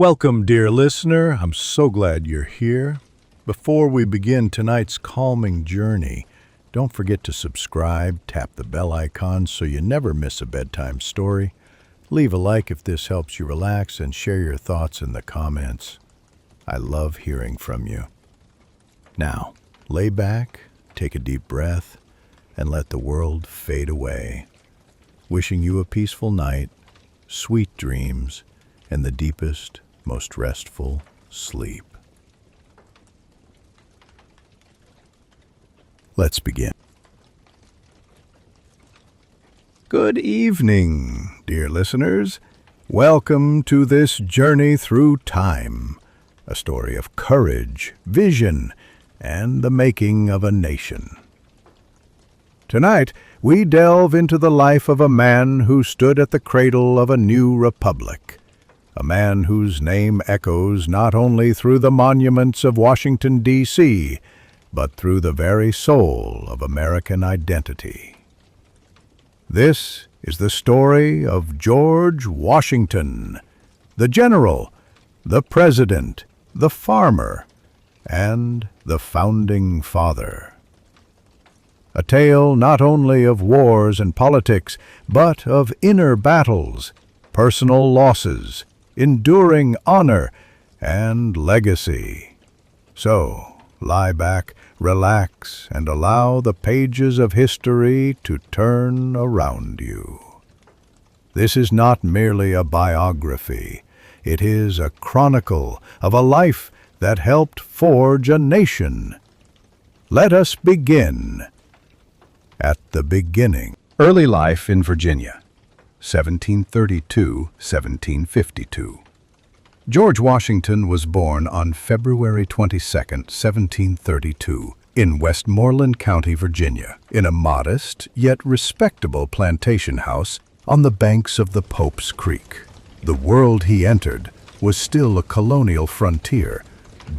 Welcome, dear listener. I'm so glad you're here. Before we begin tonight's calming journey, don't forget to subscribe, tap the bell icon so you never miss a bedtime story. Leave a like if this helps you relax and share your thoughts in the comments. I love hearing from you. Now, lay back, take a deep breath, and let the world fade away. Wishing you a peaceful night, sweet dreams, and the deepest, most restful sleep. Let's begin. Good evening, dear listeners. Welcome to this journey through time, a story of courage, vision, and the making of a nation. Tonight, we delve into the life of a man who stood at the cradle of a new republic. A man whose name echoes not only through the monuments of Washington, D.C., but through the very soul of American identity. This is the story of George Washington, the general, the president, the farmer, and the founding father. A tale not only of wars and politics, but of inner battles, personal losses, enduring honor, and legacy. So, lie back, relax, and allow the pages of history to turn around you. This is not merely a biography. It is a chronicle of a life that helped forge a nation. Let us begin at the beginning. Early life in Virginia. 1732–1752. George Washington was born on February 22, 1732, in Westmoreland County, Virginia, in a modest yet respectable plantation house on the banks of the Pope's Creek. The world he entered was still a colonial frontier,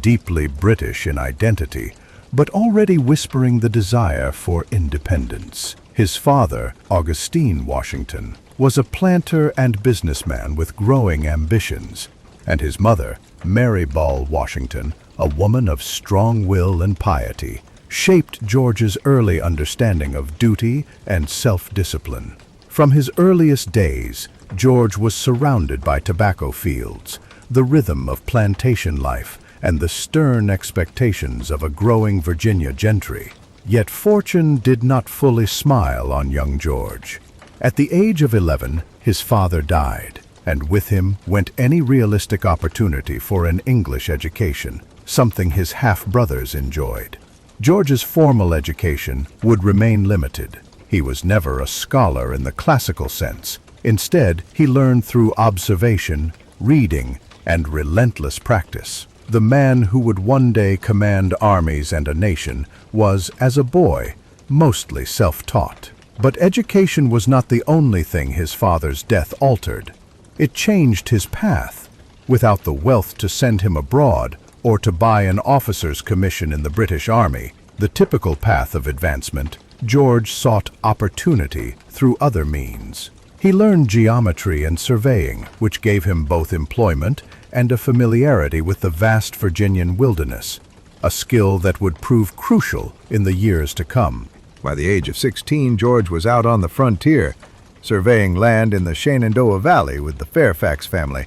deeply British in identity, but already whispering the desire for independence. His father, Augustine Washington, was a planter and businessman with growing ambitions, and his mother, Mary Ball Washington, a woman of strong will and piety, shaped George's early understanding of duty and self-discipline. From his earliest days, George was surrounded by tobacco fields, the rhythm of plantation life, and the stern expectations of a growing Virginia gentry. Yet fortune did not fully smile on young George. At the age of 11, his father died, and with him went any realistic opportunity for an English education, something his half-brothers enjoyed. George's formal education would remain limited. He was never a scholar in the classical sense. Instead, he learned through observation, reading, and relentless practice. The man who would one day command armies and a nation was, as a boy, mostly self-taught. But education was not the only thing his father's death altered. It changed his path. Without the wealth to send him abroad or to buy an officer's commission in the British Army, the typical path of advancement, George sought opportunity through other means. He learned geometry and surveying, which gave him both employment and a familiarity with the vast Virginian wilderness, a skill that would prove crucial in the years to come. By the age of 16, George was out on the frontier, surveying land in the Shenandoah Valley with the Fairfax family,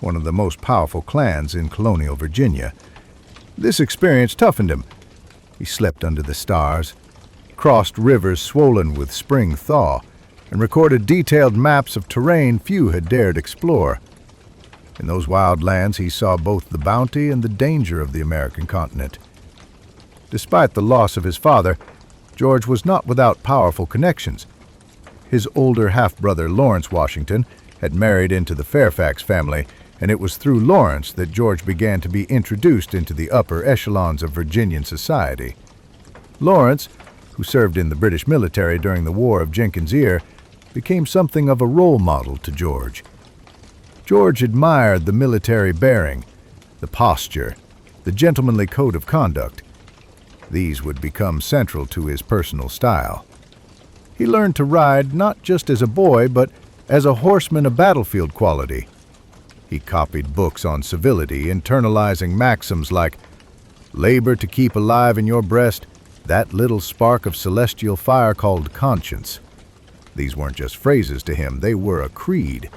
one of the most powerful clans in colonial Virginia. This experience toughened him. He slept under the stars, crossed rivers swollen with spring thaw, and recorded detailed maps of terrain few had dared explore. In those wild lands, he saw both the bounty and the danger of the American continent. Despite the loss of his father, George was not without powerful connections. His older half-brother Lawrence Washington had married into the Fairfax family, and it was through Lawrence that George began to be introduced into the upper echelons of Virginian society. Lawrence, who served in the British military during the War of Jenkins' Ear, became something of a role model to George. George admired the military bearing, the posture, the gentlemanly code of conduct. These would become central to his personal style. He learned to ride not just as a boy, but as a horseman of battlefield quality. He copied books on civility, internalizing maxims like, "Labor to keep alive in your breast that little spark of celestial fire called conscience." These weren't just phrases to him, they were a creed.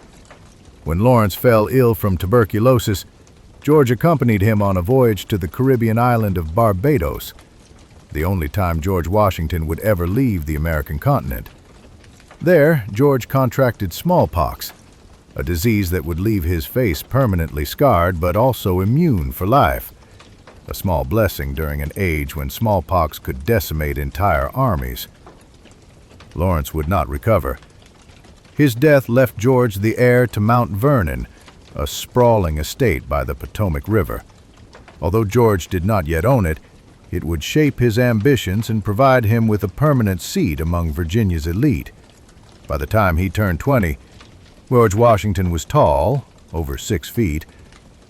When Lawrence fell ill from tuberculosis, George accompanied him on a voyage to the Caribbean island of Barbados, the only time George Washington would ever leave the American continent. There, George contracted smallpox, a disease that would leave his face permanently scarred but also immune for life. A small blessing during an age when smallpox could decimate entire armies. Lawrence would not recover. His death left George the heir to Mount Vernon, a sprawling estate by the Potomac River. Although George did not yet own it, it would shape his ambitions and provide him with a permanent seat among Virginia's elite. By the time he turned 20, George Washington was tall, over 6 feet,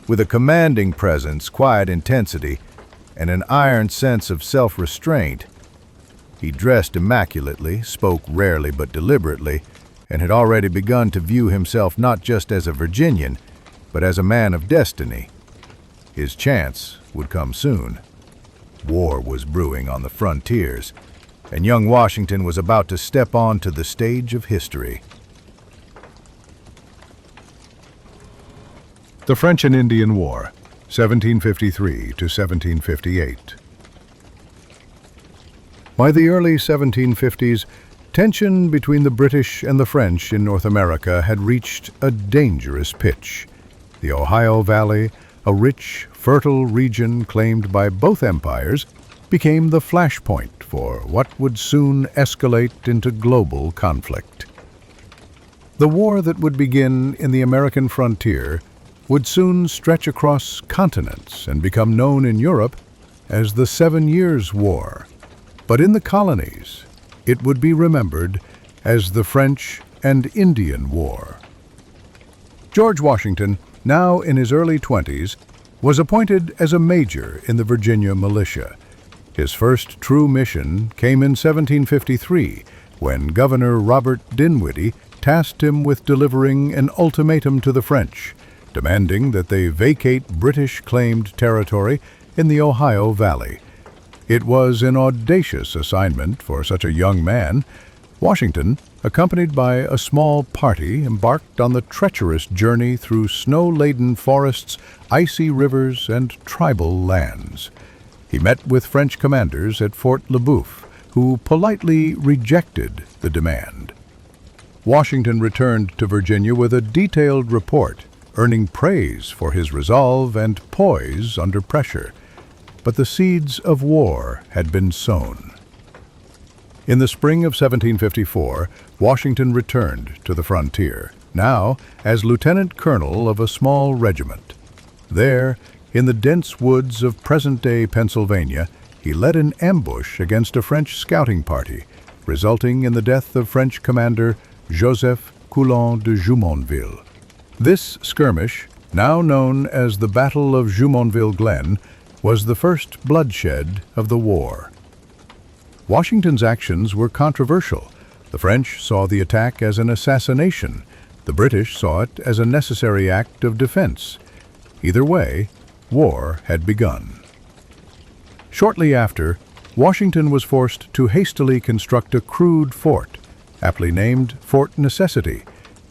with a commanding presence, quiet intensity, and an iron sense of self-restraint. He dressed immaculately, spoke rarely but deliberately, and had already begun to view himself not just as a Virginian, but as a man of destiny. His chance would come soon. War was brewing on the frontiers, and young Washington was about to step onto the stage of history. The French and Indian War, 1753 to 1758. By the early 1750s, tension between the British and the French in North America had reached a dangerous pitch. The Ohio Valley, a rich, fertile region claimed by both empires, became the flashpoint for what would soon escalate into global conflict. The war that would begin in the American frontier would soon stretch across continents and become known in Europe as the 7 Years' War. But in the colonies, it would be remembered as the French and Indian War. George Washington, now in his early 20s, was appointed as a major in the Virginia militia. His first true mission came in 1753, when Governor Robert Dinwiddie tasked him with delivering an ultimatum to the French, demanding that they vacate British-claimed territory in the Ohio Valley. It was an audacious assignment for such a young man. Washington, accompanied by a small party, embarked on the treacherous journey through snow-laden forests, icy rivers, and tribal lands. He met with French commanders at Fort Le Boeuf, who politely rejected the demand. Washington returned to Virginia with a detailed report, earning praise for his resolve and poise under pressure. But the seeds of war had been sown. In the spring of 1754, Washington returned to the frontier, now as lieutenant colonel of a small regiment. There, in the dense woods of present-day Pennsylvania, he led an ambush against a French scouting party, resulting in the death of French commander Joseph Coulon de Jumonville. This skirmish, now known as the Battle of Jumonville Glen, was the first bloodshed of the war. Washington's actions were controversial. The French saw the attack as an assassination. The British saw it as a necessary act of defense. Either way, war had begun. Shortly after, Washington was forced to hastily construct a crude fort, aptly named Fort Necessity,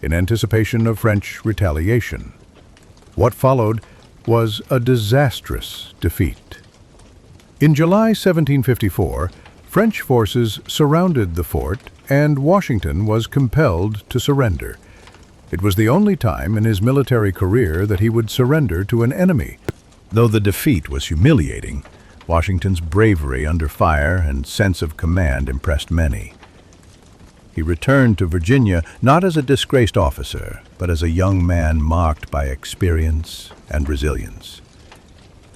in anticipation of French retaliation. What followed was a disastrous defeat. In July 1754, French forces surrounded the fort, and Washington was compelled to surrender. It was the only time in his military career that he would surrender to an enemy. Though the defeat was humiliating, Washington's bravery under fire and sense of command impressed many. He returned to Virginia not as a disgraced officer, but as a young man marked by experience and resilience.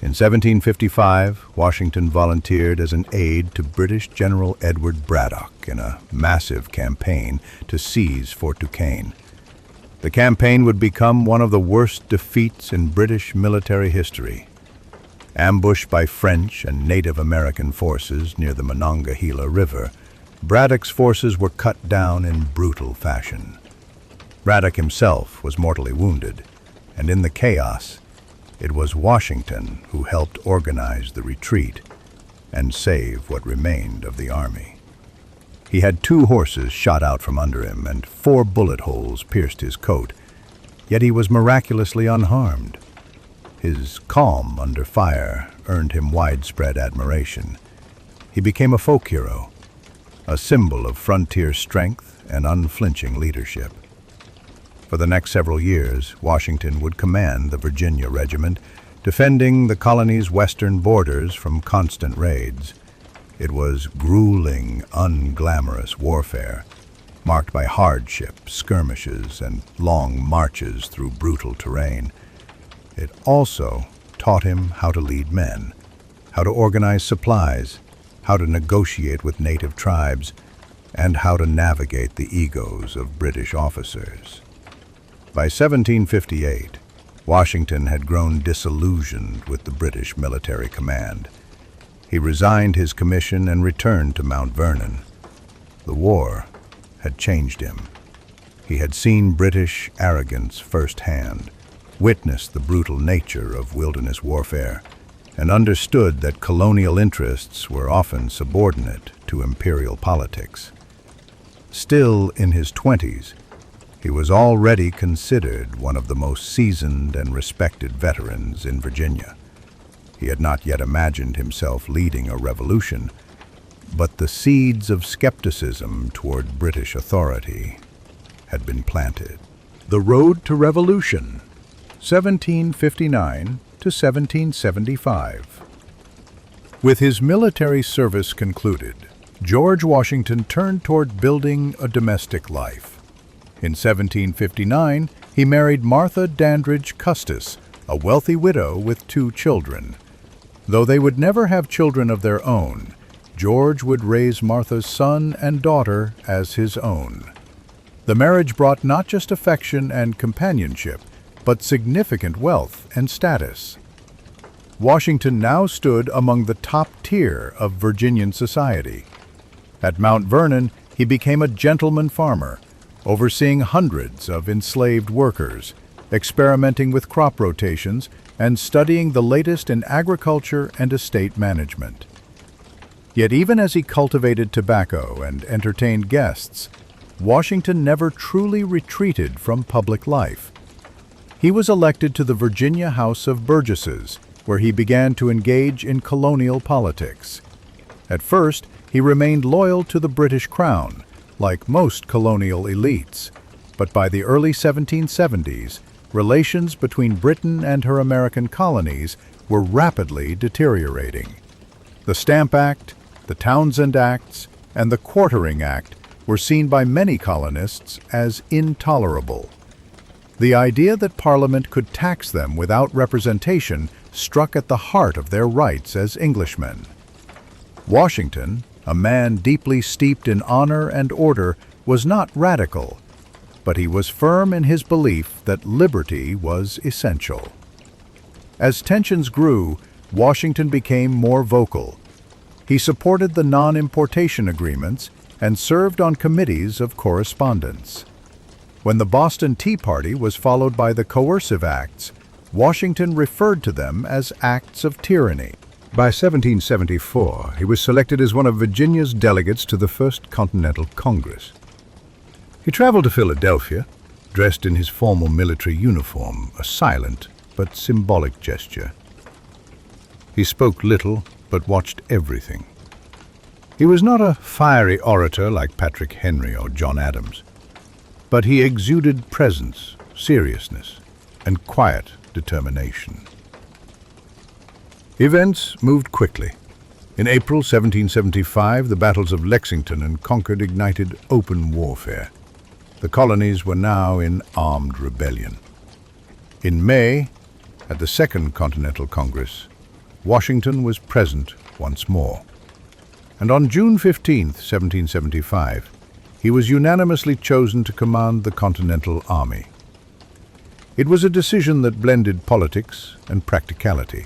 In 1755, Washington volunteered as an aide to British General Edward Braddock in a massive campaign to seize Fort Duquesne. The campaign would become one of the worst defeats in British military history. Ambushed by French and Native American forces near the Monongahela River, Braddock's forces were cut down in brutal fashion. Braddock himself was mortally wounded, and in the chaos, it was Washington who helped organize the retreat and save what remained of the army. He had 2 horses shot out from under him, and 4 bullet holes pierced his coat, yet he was miraculously unharmed. His calm under fire earned him widespread admiration. He became a folk hero, a symbol of frontier strength and unflinching leadership. For the next several years, Washington would command the Virginia Regiment, defending the colony's western borders from constant raids. It was grueling, unglamorous warfare, marked by hardship, skirmishes, and long marches through brutal terrain. It also taught him how to lead men, how to organize supplies, how to negotiate with native tribes, and how to navigate the egos of British officers. By 1758, Washington had grown disillusioned with the British military command. He resigned his commission and returned to Mount Vernon. The war had changed him. He had seen British arrogance firsthand, witnessed the brutal nature of wilderness warfare, and understood that colonial interests were often subordinate to imperial politics. Still in his 20s, he was already considered one of the most seasoned and respected veterans in Virginia. He had not yet imagined himself leading a revolution, but the seeds of skepticism toward British authority had been planted. The Road to Revolution, 1759 to 1775. With his military service concluded, George Washington turned toward building a domestic life. In 1759, he married Martha Dandridge Custis, a wealthy widow with 2 children. Though they would never have children of their own, George would raise Martha's son and daughter as his own. The marriage brought not just affection and companionship, but significant wealth and status. Washington now stood among the top tier of Virginian society. At Mount Vernon, he became a gentleman farmer, overseeing hundreds of enslaved workers, experimenting with crop rotations, and studying the latest in agriculture and estate management. Yet even as he cultivated tobacco and entertained guests, Washington never truly retreated from public life. He was elected to the Virginia House of Burgesses, where he began to engage in colonial politics. At first, he remained loyal to the British Crown, like most colonial elites, but by the early 1770s, relations between Britain and her American colonies were rapidly deteriorating. The Stamp Act, the Townshend Acts, and the Quartering Act were seen by many colonists as intolerable. The idea that Parliament could tax them without representation struck at the heart of their rights as Englishmen. Washington, a man deeply steeped in honor and order, was not radical, but he was firm in his belief that liberty was essential. As tensions grew, Washington became more vocal. He supported the non-importation agreements and served on committees of correspondence. When the Boston Tea Party was followed by the Coercive Acts, Washington referred to them as acts of tyranny. By 1774, he was selected as one of Virginia's delegates to the First Continental Congress. He traveled to Philadelphia, dressed in his formal military uniform, a silent but symbolic gesture. He spoke little, but watched everything. He was not a fiery orator like Patrick Henry or John Adams, but he exuded presence, seriousness, and quiet determination. Events moved quickly. In April 1775, the battles of Lexington and Concord ignited open warfare. The colonies were now in armed rebellion. In May, at the Second Continental Congress, Washington was present once more. And on June 15, 1775, he was unanimously chosen to command the Continental Army. It was a decision that blended politics and practicality.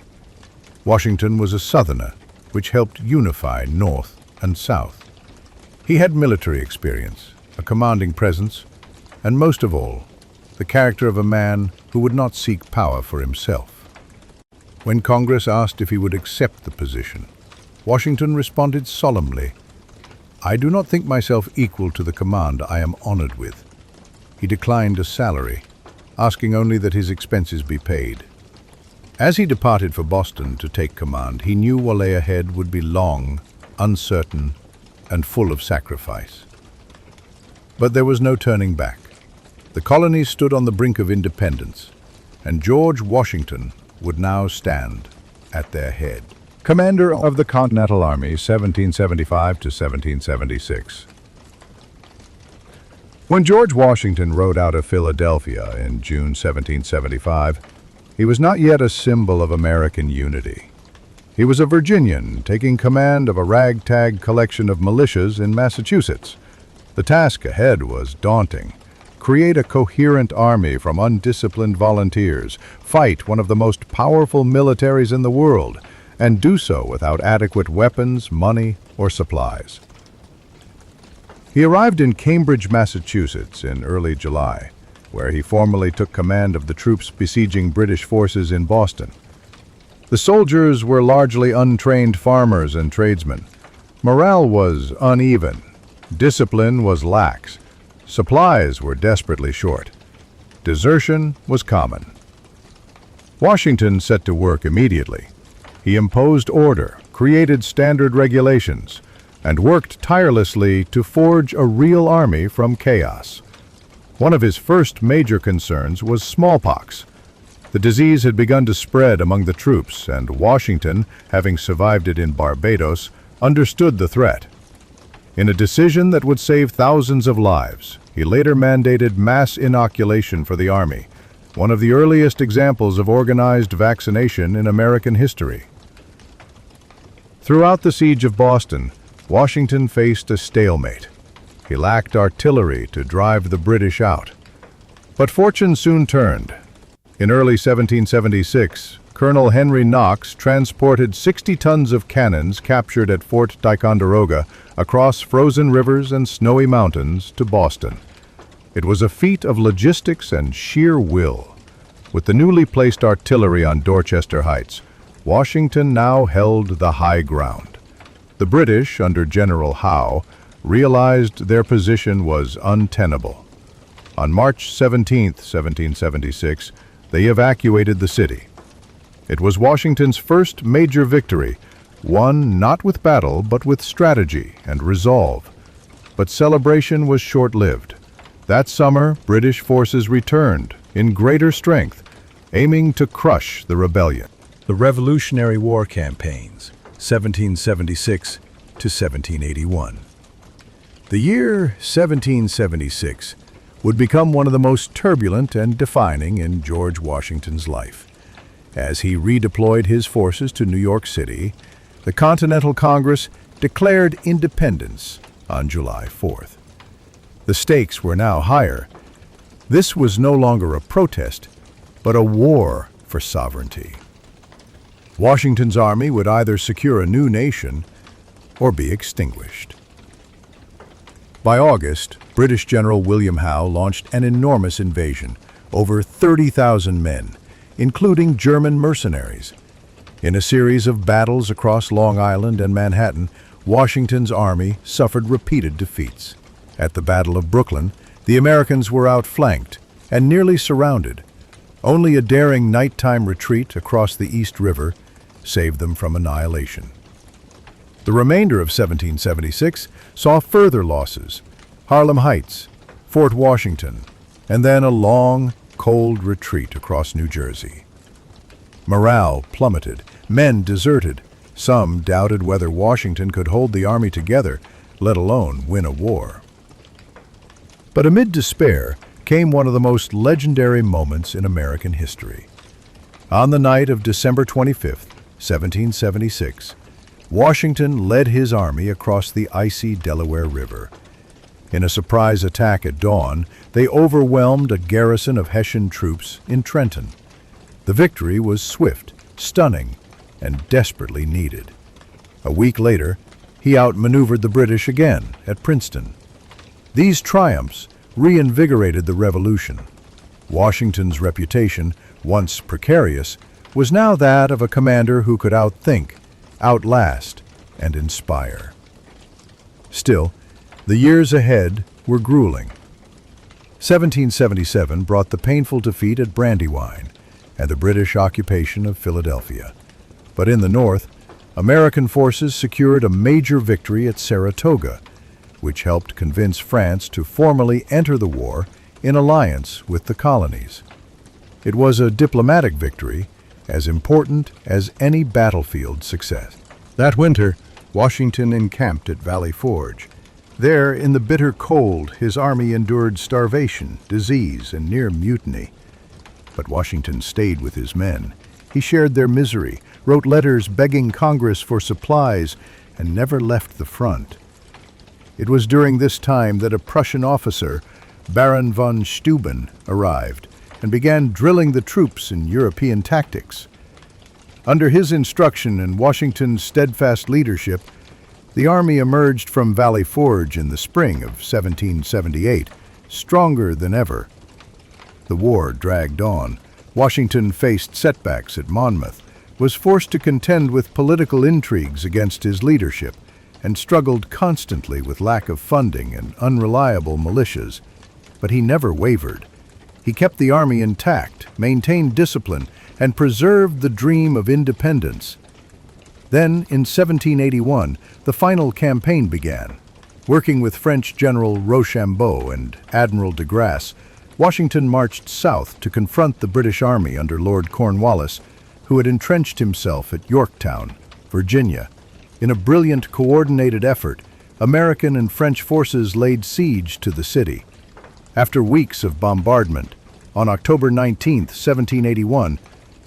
Washington was a Southerner, which helped unify North and South. He had military experience, a commanding presence, and most of all, the character of a man who would not seek power for himself. When Congress asked if he would accept the position, Washington responded solemnly, "I do not think myself equal to the command I am honored with." He declined a salary, asking only that his expenses be paid. As he departed for Boston to take command, he knew what lay ahead would be long, uncertain, and full of sacrifice. But there was no turning back. The colonies stood on the brink of independence, and George Washington would now stand at their head. Commander of the Continental Army, 1775 to 1776. When George Washington rode out of Philadelphia in June 1775, he was not yet a symbol of American unity. He was a Virginian taking command of a ragtag collection of militias in Massachusetts. The task ahead was daunting. Create a coherent army from undisciplined volunteers, fight one of the most powerful militaries in the world, and do so without adequate weapons, money, or supplies. He arrived in Cambridge, Massachusetts in early July, where he formally took command of the troops besieging British forces in Boston. The soldiers were largely untrained farmers and tradesmen. Morale was uneven. Discipline was lax. Supplies were desperately short. Desertion was common. Washington set to work immediately. He imposed order, created standard regulations, and worked tirelessly to forge a real army from chaos. One of his first major concerns was smallpox. The disease had begun to spread among the troops, and Washington, having survived it in Barbados, understood the threat. In a decision that would save thousands of lives, he later mandated mass inoculation for the Army, one of the earliest examples of organized vaccination in American history. Throughout the siege of Boston, Washington faced a stalemate. He lacked artillery to drive the British out. But fortune soon turned. In early 1776, Colonel Henry Knox transported 60 tons of cannons captured at Fort Ticonderoga across frozen rivers and snowy mountains to Boston. It was a feat of logistics and sheer will. With the newly placed artillery on Dorchester Heights, Washington now held the high ground. The British, under General Howe, realized their position was untenable. On March 17, 1776, they evacuated the city. It was Washington's first major victory, won not with battle but with strategy and resolve. But celebration was short-lived. That summer, British forces returned in greater strength, aiming to crush the rebellion. The Revolutionary War campaigns, 1776 to 1781. The year 1776 would become one of the most turbulent and defining in George Washington's life. As he redeployed his forces to New York City, the Continental Congress declared independence on July 4th. The stakes were now higher. This was no longer a protest, but a war for sovereignty. Washington's army would either secure a new nation or be extinguished. By August, British General William Howe launched an enormous invasion, over 30,000 men, including German mercenaries. In a series of battles across Long Island and Manhattan, Washington's army suffered repeated defeats. At the Battle of Brooklyn, the Americans were outflanked and nearly surrounded. Only a daring nighttime retreat across the East River saved them from annihilation. The remainder of 1776 saw further losses: Harlem Heights, Fort Washington, and then a long, cold retreat across New Jersey. Morale plummeted, men deserted. Some doubted whether Washington could hold the army together, let alone win a war. But amid despair came one of the most legendary moments in American history. On the night of December 25th, 1776, Washington led his army across the icy Delaware River. In a surprise attack at dawn, they overwhelmed a garrison of Hessian troops in Trenton. The victory was swift, stunning, and desperately needed. A week later, he outmaneuvered the British again at Princeton. These triumphs reinvigorated the Revolution. Washington's reputation, once precarious, was now that of a commander who could outthink, outlast, and inspire. Still, the years ahead were grueling. 1777 brought the painful defeat at Brandywine and the British occupation of Philadelphia. But in the North, American forces secured a major victory at Saratoga, which helped convince France to formally enter the war in alliance with the colonies. It was a diplomatic victory as important as any battlefield success. That winter, Washington encamped at Valley Forge. There, in the bitter cold, his army endured starvation, disease, and near mutiny. But Washington stayed with his men. He shared their misery, wrote letters begging Congress for supplies, and never left the front. It was during this time that a Prussian officer, Baron von Steuben, arrived and began drilling the troops in European tactics. Under his instruction and Washington's steadfast leadership, the army emerged from Valley Forge in the spring of 1778, stronger than ever. The war dragged on. Washington faced setbacks at Monmouth, was forced to contend with political intrigues against his leadership, and struggled constantly with lack of funding and unreliable militias. But he never wavered. He kept the army intact, maintained discipline, and preserved the dream of independence. Then, in 1781, the final campaign began. Working with French General Rochambeau and Admiral de Grasse, Washington marched south to confront the British Army under Lord Cornwallis, who had entrenched himself at Yorktown, Virginia. In a brilliant coordinated effort, American and French forces laid siege to the city. After weeks of bombardment, on October 19, 1781,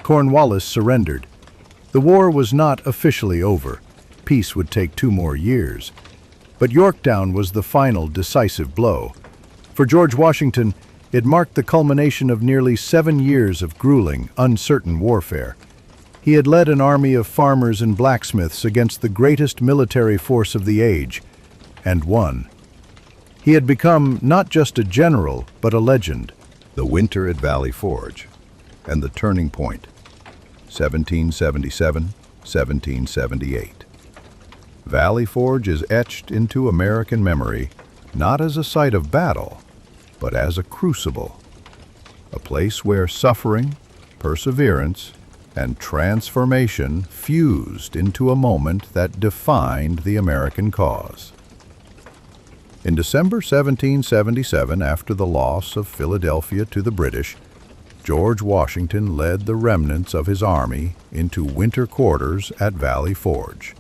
Cornwallis surrendered. The war was not officially over. Peace would take 2 more years. But Yorktown was the final decisive blow. For George Washington, it marked the culmination of nearly 7 years of grueling, uncertain warfare. He had led an army of farmers and blacksmiths against the greatest military force of the age, and won. He had become not just a general, but a legend. The winter at Valley Forge, and the turning point, 1777, 1778. Valley Forge is etched into American memory, not as a site of battle, but as a crucible, a place where suffering, perseverance, and transformation fused into a moment that defined the American cause. In December 1777, after the loss of Philadelphia to the British, George Washington led the remnants of his army into winter quarters at Valley Forge,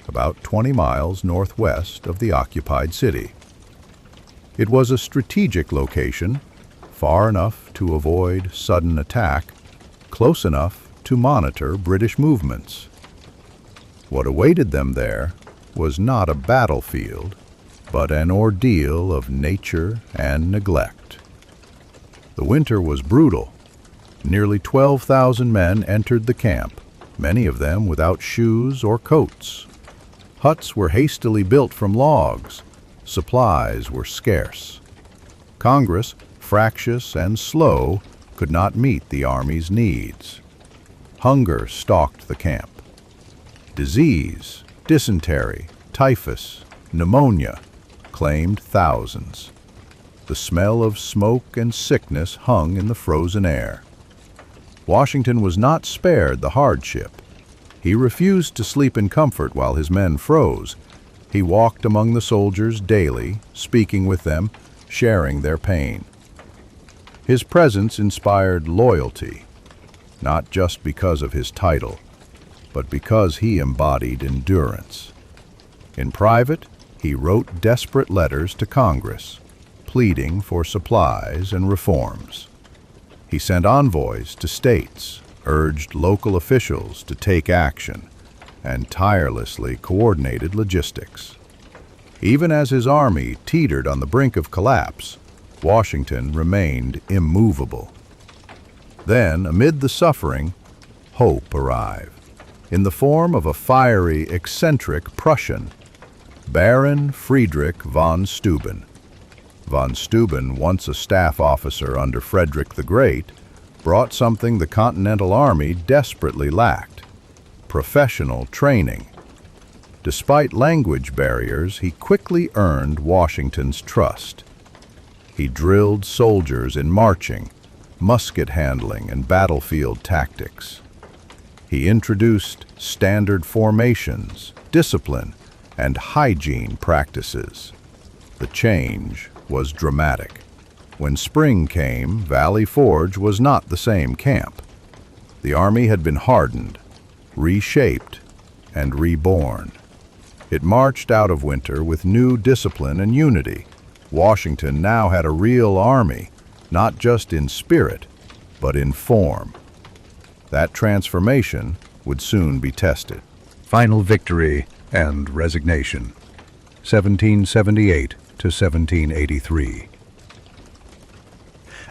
about 20 miles northwest of the occupied city. It was a strategic location, far enough to avoid sudden attack, close enough to monitor British movements. What awaited them there was not a battlefield, but an ordeal of nature and neglect. The winter was brutal. Nearly 12,000 men entered the camp, many of them without shoes or coats. Huts were hastily built from logs. Supplies were scarce. Congress, fractious and slow, could not meet the army's needs. Hunger stalked the camp. Disease, dysentery, typhus, pneumonia claimed thousands. The smell of smoke and sickness hung in the frozen air. Washington was not spared the hardship. He refused to sleep in comfort while his men froze. He walked among the soldiers daily, speaking with them, sharing their pain. His presence inspired loyalty, not just because of his title, but because he embodied endurance. In private, he wrote desperate letters to Congress, pleading for supplies and reforms. He sent envoys to states, urged local officials to take action, and tirelessly coordinated logistics. Even as his army teetered on the brink of collapse, Washington remained immovable. Then, amid the suffering, hope arrived, in the form of a fiery, eccentric Prussian, Baron Friedrich von Steuben. Von Steuben, once a staff officer under Frederick the Great, brought something the Continental Army desperately lacked: professional training. Despite language barriers, he quickly earned Washington's trust. He drilled soldiers in marching, musket handling, and battlefield tactics. He introduced standard formations, discipline, and hygiene practices. The change was dramatic. When spring came, Valley Forge was not the same camp. The Army had been hardened, reshaped, and reborn. It marched out of winter with new discipline and unity. Washington now had a real army, not just in spirit, but in form. That transformation would soon be tested. Final victory and resignation, 1778 to 1783.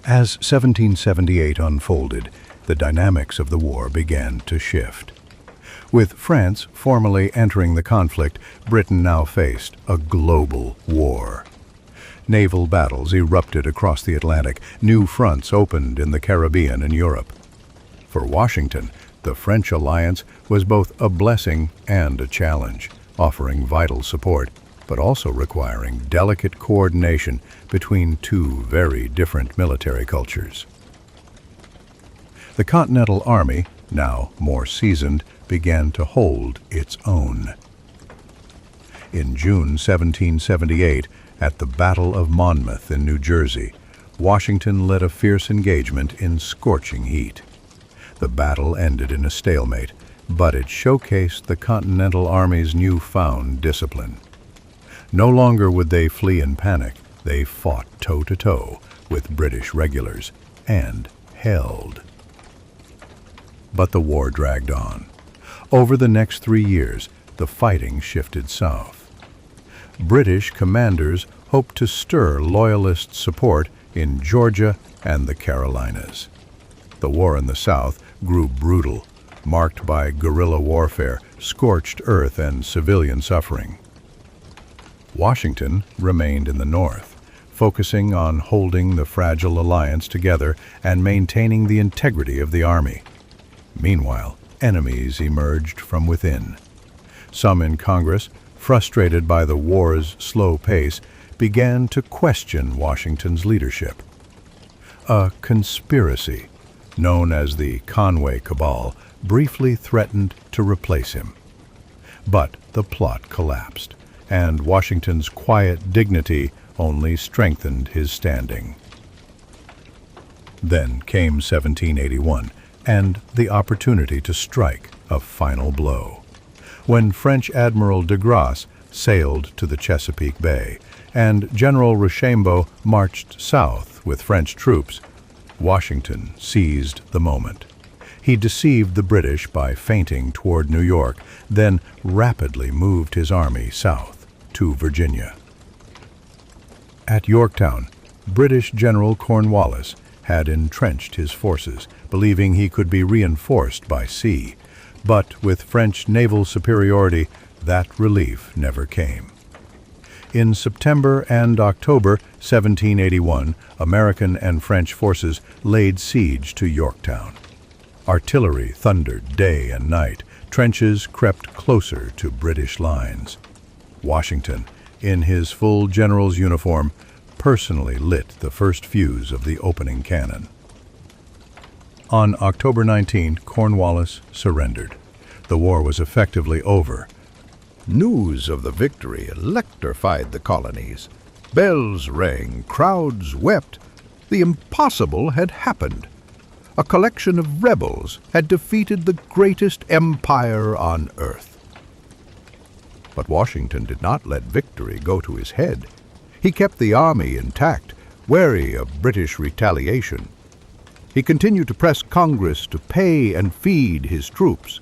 As 1778 unfolded, the dynamics of the war began to shift. With France formally entering the conflict, Britain now faced a global war. Naval battles erupted across the Atlantic. New fronts opened in the Caribbean and Europe. For Washington, the French alliance was both a blessing and a challenge, offering vital support, but also requiring delicate coordination between two very different military cultures. The Continental Army, now more seasoned, began to hold its own. In June 1778, at the Battle of Monmouth in New Jersey, Washington led a fierce engagement in scorching heat. The battle ended in a stalemate, but it showcased the Continental Army's newfound discipline. No longer would they flee in panic. They fought toe-to-toe with British regulars and held. But the war dragged on. Over the next 3 years, the fighting shifted south. British commanders hoped to stir Loyalist support in Georgia and the Carolinas. The war in the South grew brutal, marked by guerrilla warfare, scorched earth, and civilian suffering. Washington remained in the North, focusing on holding the fragile alliance together and maintaining the integrity of the Army. Meanwhile, enemies emerged from within. Some in Congress, frustrated by the war's slow pace, began to question Washington's leadership. A conspiracy, known as the Conway Cabal, briefly threatened to replace him. But the plot collapsed, and Washington's quiet dignity only strengthened his standing. Then came 1781, and the opportunity to strike a final blow. When French Admiral de Grasse sailed to the Chesapeake Bay, and General Rochambeau marched south with French troops, Washington seized the moment. He deceived the British by feinting toward New York, then rapidly moved his army south to Virginia. At Yorktown, British General Cornwallis had entrenched his forces, believing he could be reinforced by sea. But with French naval superiority, that relief never came. In September and October 1781, American and French forces laid siege to Yorktown. Artillery thundered day and night. Trenches crept closer to British lines. Washington, in his full general's uniform, personally lit the first fuse of the opening cannon. On October 19, Cornwallis surrendered. The war was effectively over. News of the victory electrified the colonies. Bells rang, crowds wept. The impossible had happened. A collection of rebels had defeated the greatest empire on earth. But Washington did not let victory go to his head. He kept the army intact, wary of British retaliation. He continued to press Congress to pay and feed his troops.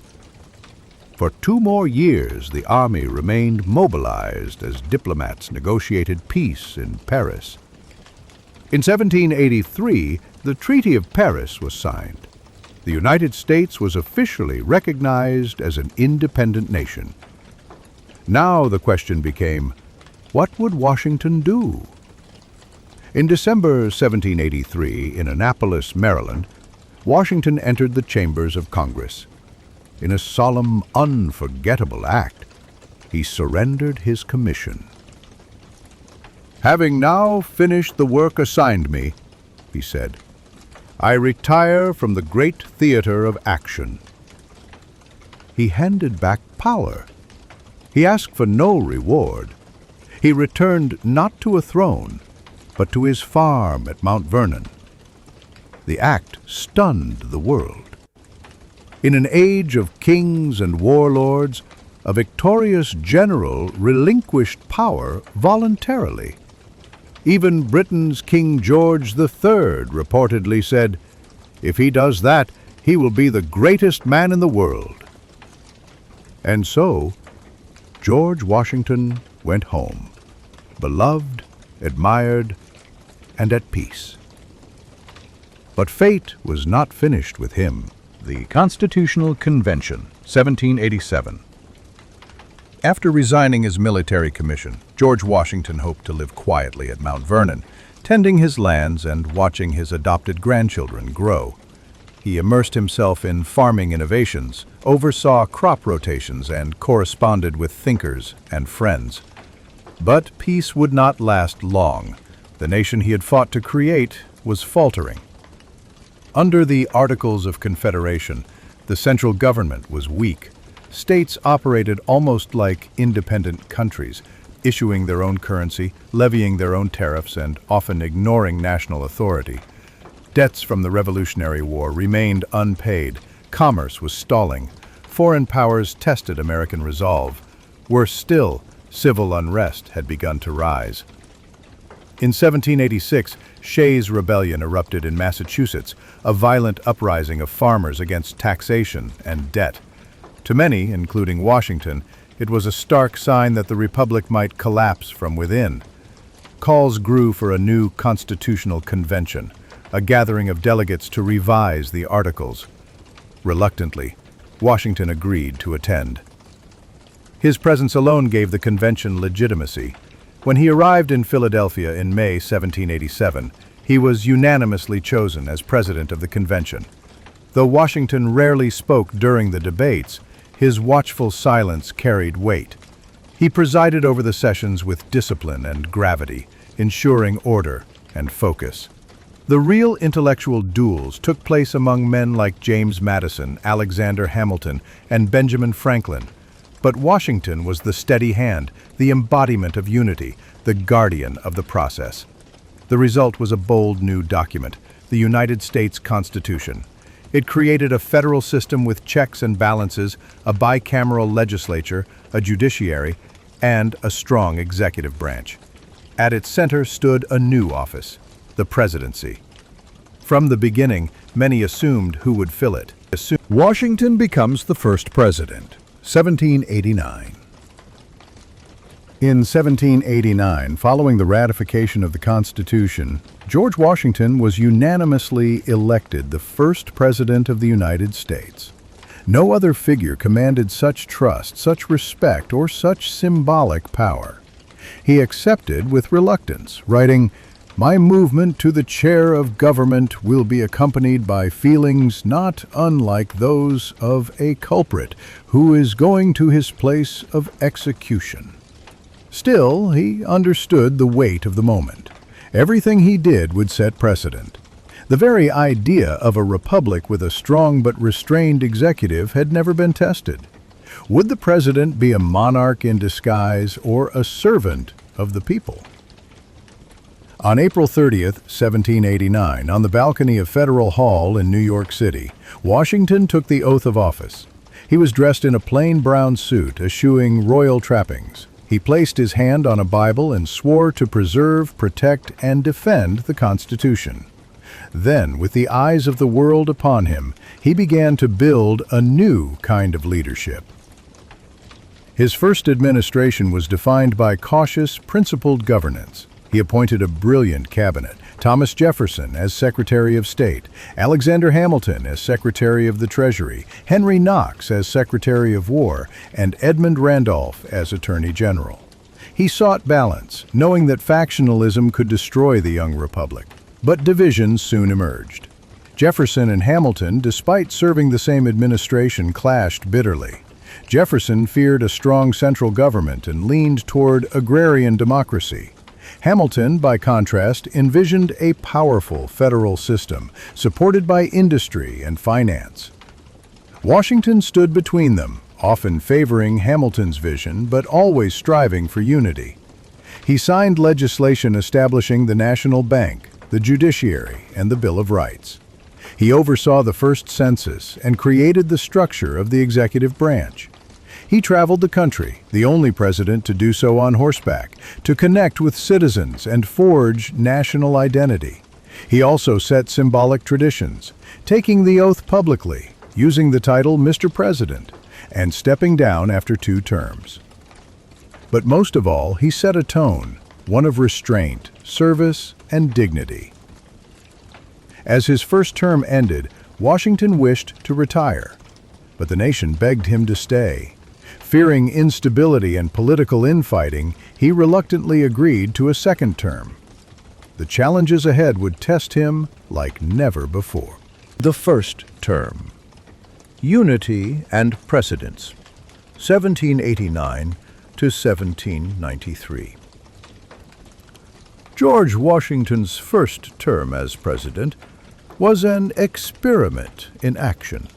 For 2 more years, the army remained mobilized as diplomats negotiated peace in Paris. In 1783, the Treaty of Paris was signed. The United States was officially recognized as an independent nation. Now the question became, what would Washington do? In December 1783, in Annapolis, Maryland, Washington entered the chambers of Congress. In a solemn, unforgettable act, he surrendered his commission. "Having now finished the work assigned me," he said, "I retire from the great theater of action." He handed back power. He asked for no reward. He returned not to a throne, but to his farm at Mount Vernon. The act stunned the world. In an age of kings and warlords, a victorious general relinquished power voluntarily. Even Britain's King George III reportedly said, "If he does that, he will be the greatest man in the world." And so, George Washington went home, beloved, admired, and at peace. But fate was not finished with him. The Constitutional Convention, 1787. After resigning his military commission, George Washington hoped to live quietly at Mount Vernon, tending his lands and watching his adopted grandchildren grow. He immersed himself in farming innovations, oversaw crop rotations, and corresponded with thinkers and friends. But peace would not last long. The nation he had fought to create was faltering. Under the Articles of Confederation, the central government was weak. States operated almost like independent countries, issuing their own currency, levying their own tariffs, and often ignoring national authority. Debts from the Revolutionary War remained unpaid. Commerce was stalling. Foreign powers tested American resolve. Worse still, civil unrest had begun to rise. In 1786, Shays' Rebellion erupted in Massachusetts, a violent uprising of farmers against taxation and debt. To many, including Washington, it was a stark sign that the republic might collapse from within. Calls grew for a new constitutional convention, a gathering of delegates to revise the Articles. Reluctantly, Washington agreed to attend. His presence alone gave the convention legitimacy. When he arrived in Philadelphia in May 1787, he was unanimously chosen as president of the convention. Though Washington rarely spoke during the debates, his watchful silence carried weight. He presided over the sessions with discipline and gravity, ensuring order and focus. The real intellectual duels took place among men like James Madison, Alexander Hamilton, and Benjamin Franklin. But Washington was the steady hand, the embodiment of unity, the guardian of the process. The result was a bold new document, the United States Constitution. It created a federal system with checks and balances, a bicameral legislature, a judiciary, and a strong executive branch. At its center stood a new office, the presidency. From the beginning, many assumed who would fill it. Washington becomes the first president, 1789. In 1789, following the ratification of the Constitution, George Washington was unanimously elected the first president of the United States. No other figure commanded such trust, such respect, or such symbolic power. He accepted with reluctance, writing, "My movement to the chair of government will be accompanied by feelings not unlike those of a culprit who is going to his place of execution." Still, he understood the weight of the moment. Everything he did would set precedent. The very idea of a republic with a strong but restrained executive had never been tested. Would the president be a monarch in disguise or a servant of the people? On April 30th, 1789, on the balcony of Federal Hall in New York City, Washington took the oath of office. He was dressed in a plain brown suit, eschewing royal trappings. He placed his hand on a Bible and swore to preserve, protect, and defend the Constitution. Then, with the eyes of the world upon him, he began to build a new kind of leadership. His first administration was defined by cautious, principled governance. He appointed a brilliant cabinet, Thomas Jefferson as Secretary of State, Alexander Hamilton as Secretary of the Treasury, Henry Knox as Secretary of War, and Edmund Randolph as Attorney General. He sought balance, knowing that factionalism could destroy the young republic. But divisions soon emerged. Jefferson and Hamilton, despite serving the same administration, clashed bitterly. Jefferson feared a strong central government and leaned toward agrarian democracy. Hamilton, by contrast, envisioned a powerful federal system supported by industry and finance. Washington stood between them, often favoring Hamilton's vision but always striving for unity. He signed legislation establishing the National Bank, the judiciary, and the Bill of Rights. He oversaw the first census and created the structure of the executive branch. He traveled the country, the only president to do so on horseback, to connect with citizens and forge national identity. He also set symbolic traditions, taking the oath publicly, using the title Mr. President, and stepping down after 2 terms. But most of all, he set a tone, one of restraint, service, and dignity. As his first term ended, Washington wished to retire, but the nation begged him to stay. Fearing instability and political infighting, he reluctantly agreed to a second term. The challenges ahead would test him like never before. The first term. Unity and Precedents, 1789 to 1793. George Washington's first term as president was an experiment in action,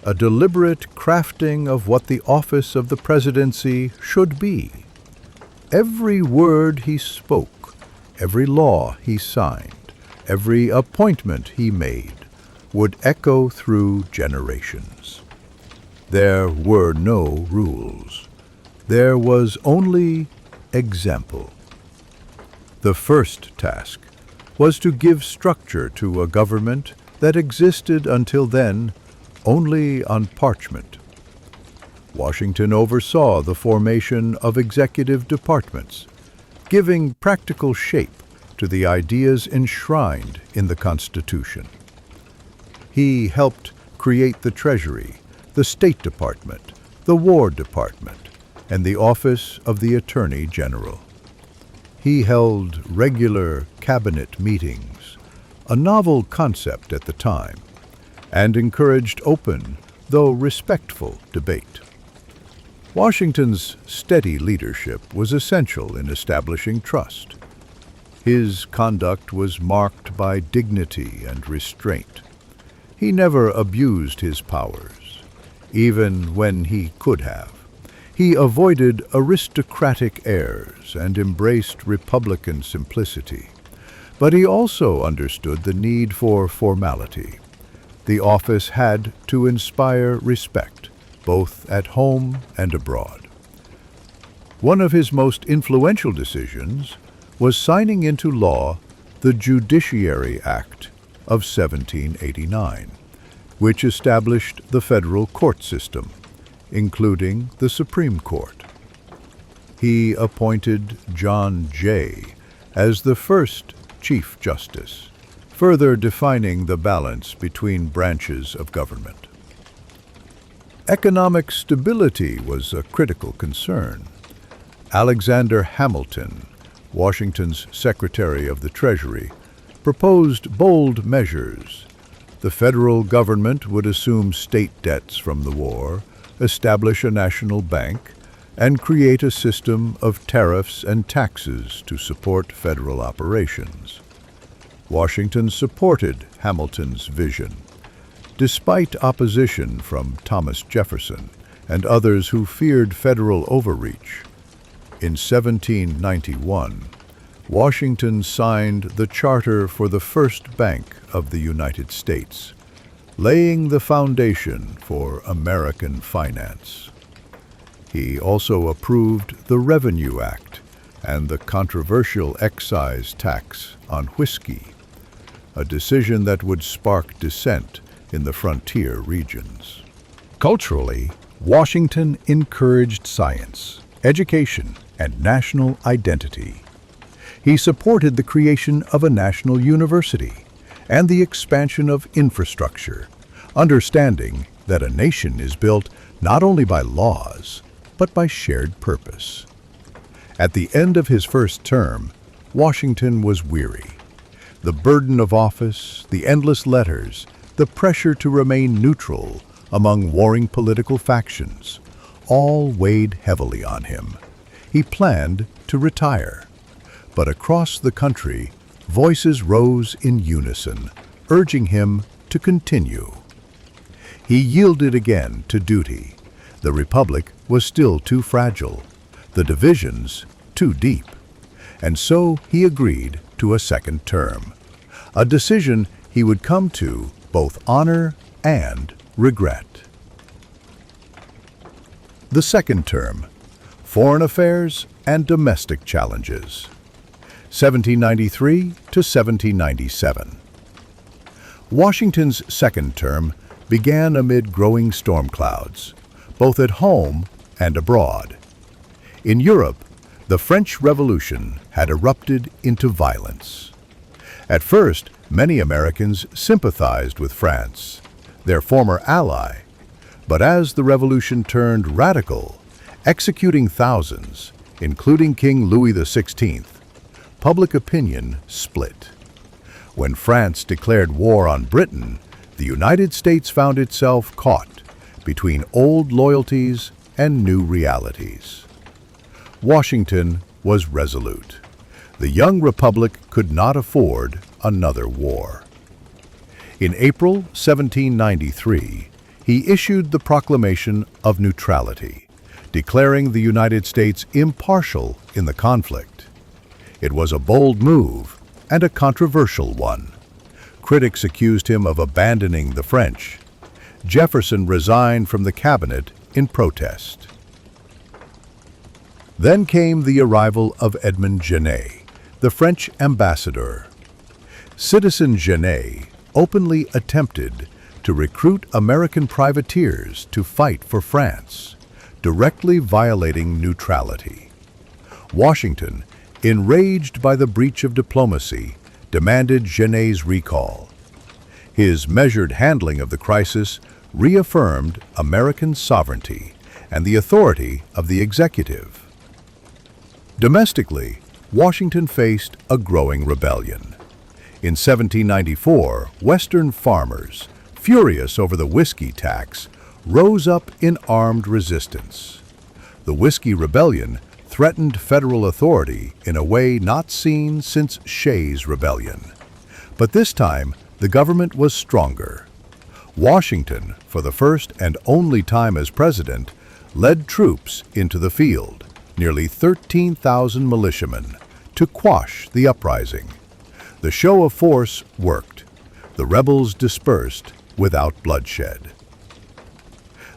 a deliberate crafting of what the office of the presidency should be. Every word he spoke, every law he signed, every appointment he made would echo through generations. There were no rules. There was only example. The first task was to give structure to a government that existed until then only on parchment. Washington oversaw the formation of executive departments, giving practical shape to the ideas enshrined in the Constitution. He helped create the Treasury, the State Department, the War Department, and the Office of the Attorney General. He held regular cabinet meetings, a novel concept at the time, and encouraged open, though respectful, debate. Washington's steady leadership was essential in establishing trust. His conduct was marked by dignity and restraint. He never abused his powers, even when he could have. He avoided aristocratic airs and embraced republican simplicity. But he also understood the need for formality. The office had to inspire respect, both at home and abroad. One of his most influential decisions was signing into law the Judiciary Act of 1789, which established the federal court system, including the Supreme Court. He appointed John Jay as the first Chief Justice, further defining the balance between branches of government. Economic stability was a critical concern. Alexander Hamilton, Washington's Secretary of the Treasury, proposed bold measures. The federal government would assume state debts from the war, establish a national bank, and create a system of tariffs and taxes to support federal operations. Washington supported Hamilton's vision, despite opposition from Thomas Jefferson and others who feared federal overreach. In 1791, Washington signed the charter for the first bank of the United States, laying the foundation for American finance. He also approved the Revenue Act and the controversial excise tax on whiskey, a decision that would spark dissent in the frontier regions. Culturally, Washington encouraged science, education, and national identity. He supported the creation of a national university and the expansion of infrastructure, understanding that a nation is built not only by laws, but by shared purpose. At the end of his first term, Washington was weary. The burden of office, the endless letters, the pressure to remain neutral among warring political factions, all weighed heavily on him. He planned to retire. But across the country, voices rose in unison, urging him to continue. He yielded again to duty. The Republic was still too fragile, the divisions too deep. And so he agreed to a second term, a decision he would come to both honor and regret. The second term, foreign affairs and domestic challenges, 1793 to 1797. Washington's second term began amid growing storm clouds, both at home and abroad. In Europe, the French Revolution had erupted into violence. At first, many Americans sympathized with France, their former ally, but as the revolution turned radical, executing thousands, including King Louis XVI, public opinion split. When France declared war on Britain, the United States found itself caught between old loyalties and new realities. Washington was resolute. The young republic could not afford another war. In April 1793, he issued the Proclamation of Neutrality, declaring the United States impartial in the conflict. It was a bold move and a controversial one. Critics accused him of abandoning the French. Jefferson resigned from the cabinet in protest. Then came the arrival of Edmond Genet, the French ambassador. Citizen Genet openly attempted to recruit American privateers to fight for France, directly violating neutrality. Washington, enraged by the breach of diplomacy, demanded Genet's recall. His measured handling of the crisis reaffirmed American sovereignty and the authority of the executive. Domestically, Washington faced a growing rebellion. In 1794, Western farmers, furious over the whiskey tax, rose up in armed resistance. The Whiskey Rebellion threatened federal authority in a way not seen since Shays' Rebellion. But this time, the government was stronger. Washington, for the first and only time as president, led troops into the field, nearly 13,000 militiamen, to quash the uprising. The show of force worked. The rebels dispersed without bloodshed.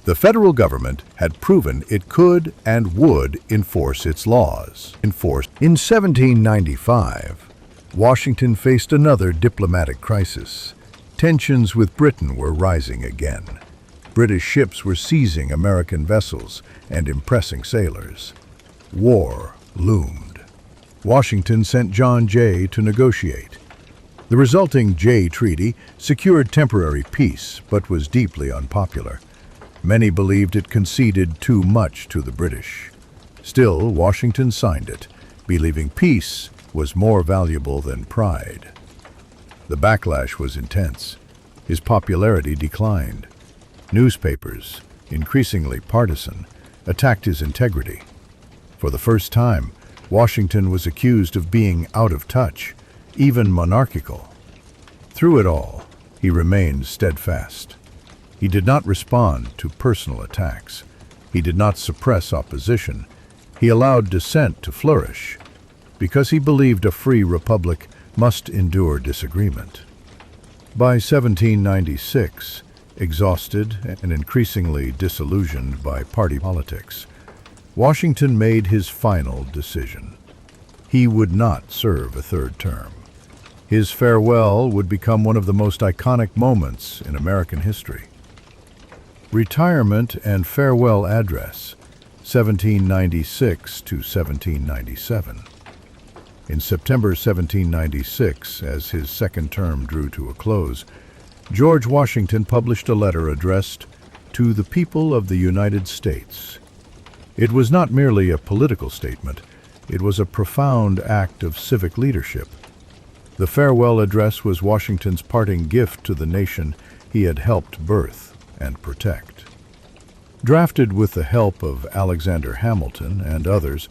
The federal government had proven it could and would enforce its laws. In 1795, Washington faced another diplomatic crisis. Tensions with Britain were rising again. British ships were seizing American vessels and impressing sailors. War loomed. Washington sent John Jay to negotiate. The resulting Jay Treaty secured temporary peace, but was deeply unpopular. Many believed it conceded too much to the British. Still, Washington signed it, believing peace was more valuable than pride. The backlash was intense. His popularity declined. Newspapers, increasingly partisan, attacked his integrity. For the first time, Washington was accused of being out of touch, even monarchical. Through it all, he remained steadfast. He did not respond to personal attacks. He did not suppress opposition. He allowed dissent to flourish, because he believed a free republic must endure disagreement. By 1796, exhausted and increasingly disillusioned by party politics, Washington made his final decision. He would not serve a third term. His farewell would become one of the most iconic moments in American history. Retirement and Farewell Address, 1796 to 1797. In September 1796, as his second term drew to a close, George Washington published a letter addressed to the people of the United States. It was not merely a political statement, It was a profound act of civic leadership. The farewell address was Washington's parting gift to the nation he had helped birth and protect. Drafted with the help of Alexander Hamilton and others,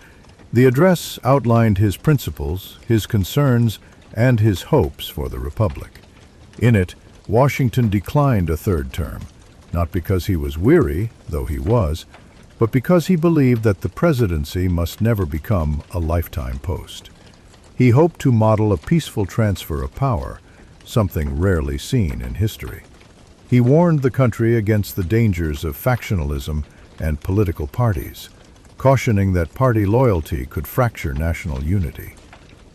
the address outlined his principles, his concerns, and his hopes for the Republic. In it, Washington declined a third term, not because he was weary, though he was, but because he believed that the presidency must never become a lifetime post. He hoped to model a peaceful transfer of power, something rarely seen in history. He warned the country against the dangers of factionalism and political parties, cautioning that party loyalty could fracture national unity.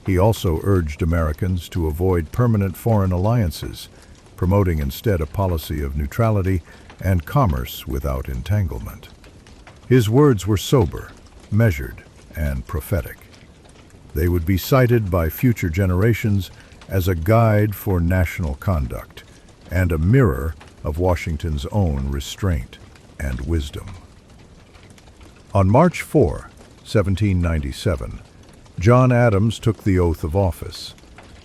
He also urged Americans to avoid permanent foreign alliances, promoting instead a policy of neutrality and commerce without entanglement. His words were sober, measured, and prophetic. They would be cited by future generations as a guide for national conduct and a mirror of Washington's own restraint and wisdom. On March 4, 1797, John Adams took the oath of office.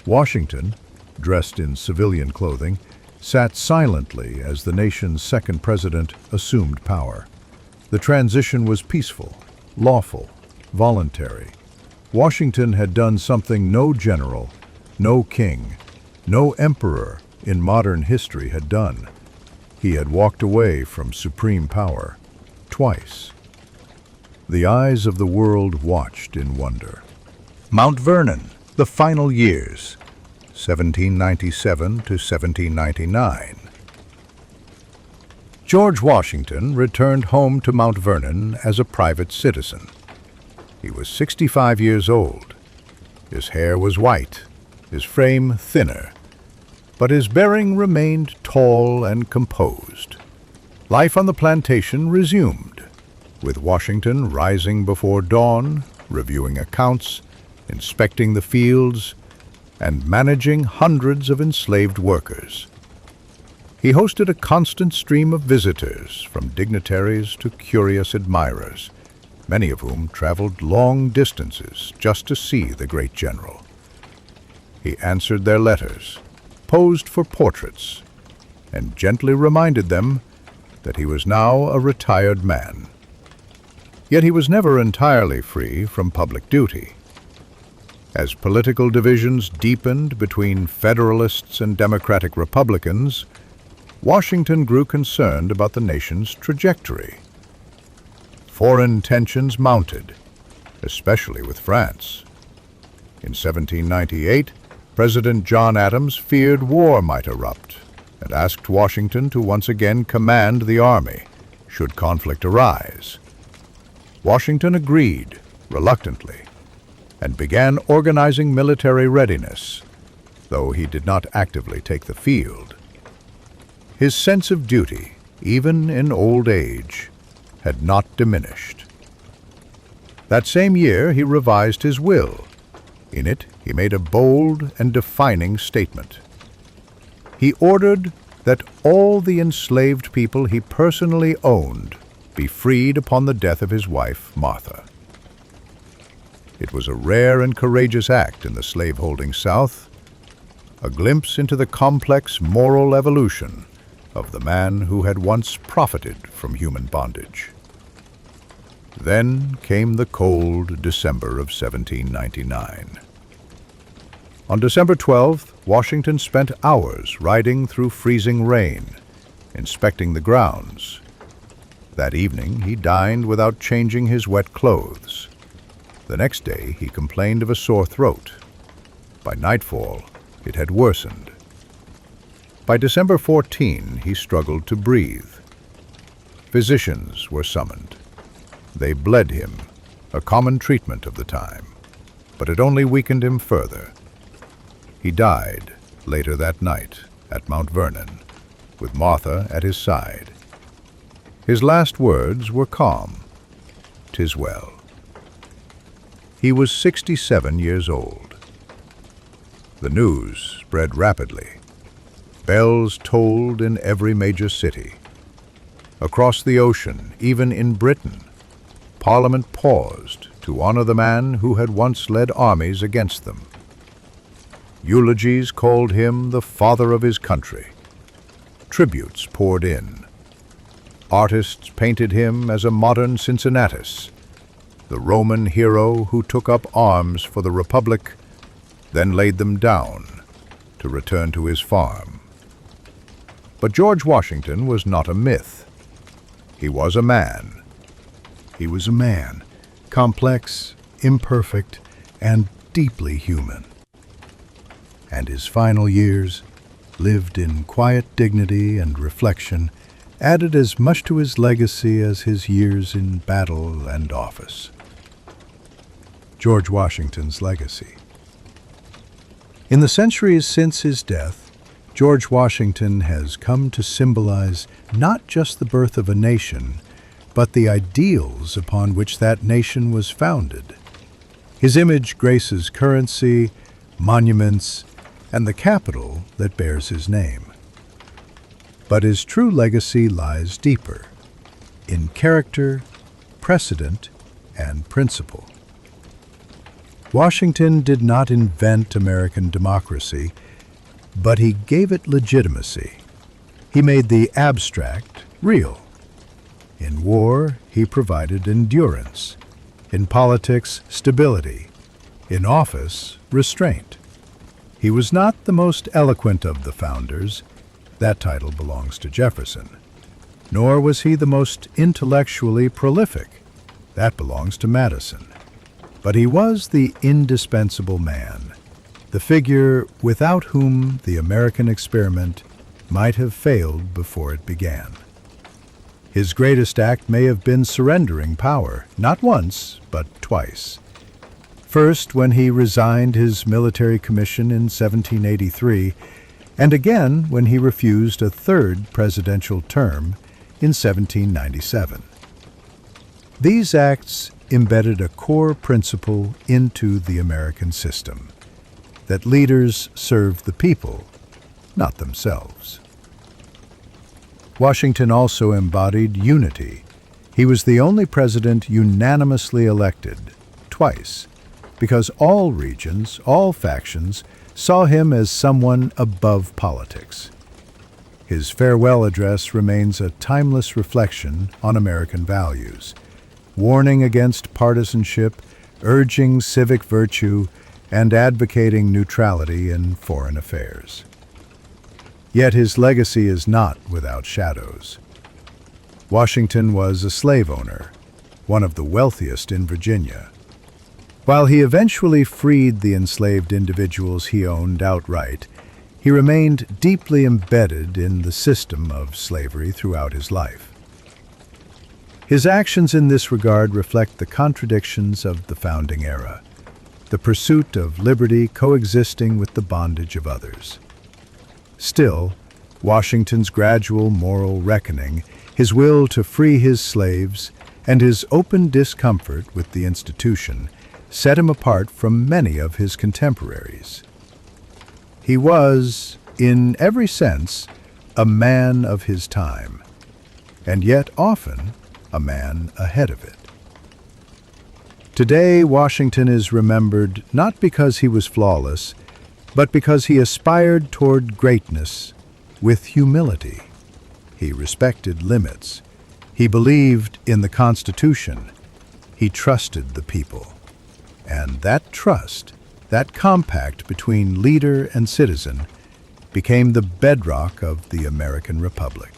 Washington, dressed in civilian clothing, sat silently as the nation's second president assumed power. The transition was peaceful, lawful, voluntary. Washington had done something no general, no king, no emperor in modern history had done. He had walked away from supreme power twice. The eyes of the world watched in wonder. Mount Vernon, the final years, 1797 to 1799. George Washington returned home to Mount Vernon as a private citizen. He was 65 years old. His hair was white, his frame thinner, but his bearing remained tall and composed. Life on the plantation resumed, with Washington rising before dawn, reviewing accounts, inspecting the fields, and managing hundreds of enslaved workers. He hosted a constant stream of visitors, from dignitaries to curious admirers, many of whom traveled long distances just to see the great general. He answered their letters, posed for portraits, and gently reminded them that he was now a retired man. Yet he was never entirely free from public duty. As political divisions deepened between Federalists and Democratic Republicans, Washington grew concerned about the nation's trajectory. Foreign tensions mounted, especially with France. In 1798, President John Adams feared war might erupt and asked Washington to once again command the army should conflict arise. Washington agreed, reluctantly, and began organizing military readiness, though he did not actively take the field. His sense of duty, even in old age, had not diminished. That same year he revised his will. In it, he made a bold and defining statement. He ordered that all the enslaved people he personally owned be freed upon the death of his wife, Martha. It was a rare and courageous act in the slaveholding South, a glimpse into the complex moral evolution of the man who had once profited from human bondage. Then came the cold December of 1799. On December 12th, Washington spent hours riding through freezing rain, inspecting the grounds. That evening, he dined without changing his wet clothes. The next day, he complained of a sore throat. By nightfall, it had worsened. By December 14, he struggled to breathe. Physicians were summoned. They bled him, a common treatment of the time, but it only weakened him further. He died later that night at Mount Vernon, with Martha at his side. His last words were calm. "'Tis well." He was 67 years old. The news spread rapidly. Bells tolled in every major city. Across the ocean, even in Britain, Parliament paused to honor the man who had once led armies against them. Eulogies called him the father of his country. Tributes poured in. Artists painted him as a modern Cincinnatus, the Roman hero who took up arms for the Republic, then laid them down to return to his farm. But George Washington was not a myth. He was a man. He was a man, complex, imperfect, and deeply human. And his final years, lived in quiet dignity and reflection, added as much to his legacy as his years in battle and office. George Washington's legacy. In the centuries since his death, George Washington has come to symbolize not just the birth of a nation, but the ideals upon which that nation was founded. His image graces currency, monuments, and the capital that bears his name. But his true legacy lies deeper, in character, precedent, and principle. Washington did not invent American democracy, but he gave it legitimacy. He made the abstract real. In war, he provided endurance. In politics, stability. In office, restraint. He was not the most eloquent of the founders. That title belongs to Jefferson. Nor was he the most intellectually prolific. That belongs to Madison. But he was the indispensable man, the figure without whom the American experiment might have failed before it began. His greatest act may have been surrendering power, not once, but twice. First, when he resigned his military commission in 1783, and again when he refused a third presidential term in 1797. These acts embedded a core principle into the American system, that leaders serve the people, not themselves. Washington also embodied unity. He was the only president unanimously elected, twice, because all regions, all factions, saw him as someone above politics. His farewell address remains a timeless reflection on American values, warning against partisanship, urging civic virtue, and advocating neutrality in foreign affairs. Yet his legacy is not without shadows. Washington was a slave owner, one of the wealthiest in Virginia. While he eventually freed the enslaved individuals he owned outright, he remained deeply embedded in the system of slavery throughout his life. His actions in this regard reflect the contradictions of the founding era, the pursuit of liberty coexisting with the bondage of others. Still, Washington's gradual moral reckoning, his will to free his slaves, and his open discomfort with the institution set him apart from many of his contemporaries. He was, in every sense, a man of his time, and yet often a man ahead of it. Today, Washington is remembered not because he was flawless, but because he aspired toward greatness with humility. He respected limits. He believed in the Constitution. He trusted the people. And that trust, that compact between leader and citizen, became the bedrock of the American Republic.